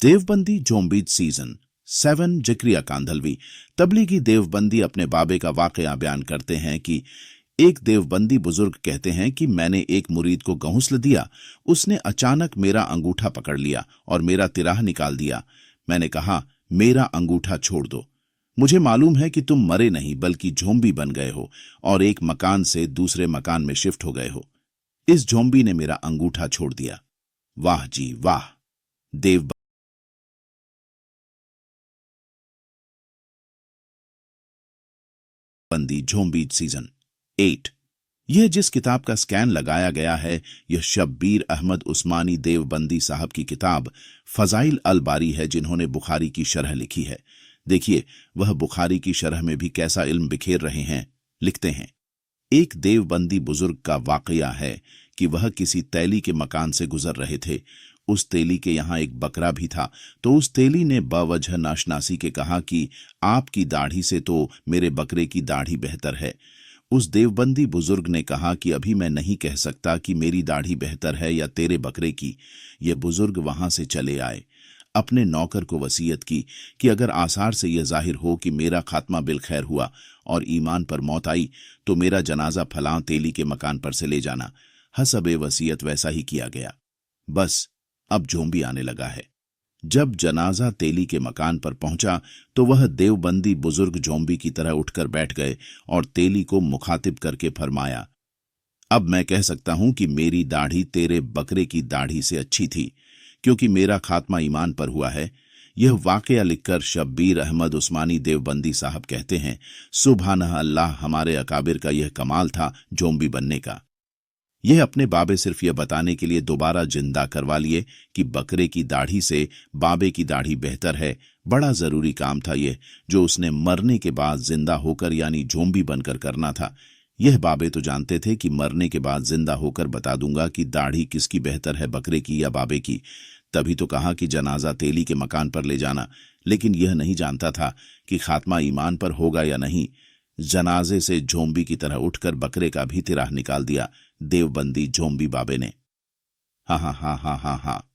Deobandi zombies season 7। Zakariya Kandhalvi Tablighi Deobandi अपने बाबे का वाकया बयान करते हैं कि एक देवबंदी बुजुर्ग कहते हैं कि मैंने एक मुरीद को गहुस्ल दिया। उसने अचानक मेरा अंगूठा पकड़ लिया और मेरा तिराह निकाल दिया। मैंने कहा, मेरा अंगूठा छोड़ दो। मुझे मालूम है कि तुम मरे नहीं बल्कि झोंबी बन गए हो और एक मकान से दूसरे मकान में शिफ्ट हो गए हो। इस झोंबी ने मेरा अंगूठा छोड़ दिया। वाह जी वाह। Deobandi zombies season 8। यह जिस किताब का स्कैन लगाया गया है, यह शब्बीर अहमद उस्मानी देवबंदी साहब की किताब फजाइल अल बारी है, जिन्होंने बुखारी की शरह लिखी है। देखिए वह बुखारी की शरह में भी कैसा इल्म बिखेर रहे हैं। लिखते हैं, एक देवबंदी बुजुर्ग का वाकया है कि वह किसी तैली के मकान से गुजर रहे थे। उस तेली के यहाँ एक बकरा भी था, तो उस तेली ने बावजह नाशनासी के कहा कि आपकी दाढ़ी से तो मेरे बकरे की दाढ़ी बेहतर है। उस देवबंदी बुजुर्ग ने कहा कि अभी मैं नहीं कह सकता कि मेरी दाढ़ी बेहतर है या तेरे बकरे की। ये बुजुर्ग वहां से चले आए। अपने नौकर को वसीयत की कि अगर आसार से यह जाहिर हो कि मेरा खात्मा बिलखैर हुआ और ईमान पर मौत आई तो मेरा जनाजा फलां तेली के मकान पर से ले जाना। हसबे वसीयत वैसा ही किया गया। बस अब जोम्बी आने लगा है। जब जनाजा तेली के मकान पर पहुंचा तो वह देवबंदी बुजुर्ग जोम्बी की तरह उठकर बैठ गए और तेली को मुखातिब करके फरमाया, अब मैं कह सकता हूं कि मेरी दाढ़ी तेरे बकरे की दाढ़ी से अच्छी थी, क्योंकि मेरा खात्मा ईमान पर हुआ है। यह वाकया लिखकर शब्बीर अहमद उस्मानी देवबंदी साहब कहते हैं, सुभान अल्लाह, हमारे अकाबिर का यह कमाल था जोम्बी बनने का। यह अपने बाबे सिर्फ यह बताने के लिए दोबारा जिंदा करवा लिए कि बकरे की दाढ़ी से बाबे की दाढ़ी बेहतर है। बड़ा जरूरी काम था यह, जो उसने मरने के बाद जिंदा होकर यानी जोम्बी बनकर करना था। यह बाबे तो जानते थे कि मरने के बाद जिंदा होकर बता दूंगा कि दाढ़ी किसकी बेहतर है, बकरे की या बाबे की। तभी तो कहा कि जनाजा तेली के मकान पर ले जाना, लेकिन यह नहीं जानता था कि खात्मा ईमान पर होगा या नहीं। जनाजे से जोम्बी की तरह उठकर बकरे का भी तिराह निकाल दिया देवबंदी जोम्बी बाबे ने। हाँ हाँ हाँ हाँ हाँ हाँ।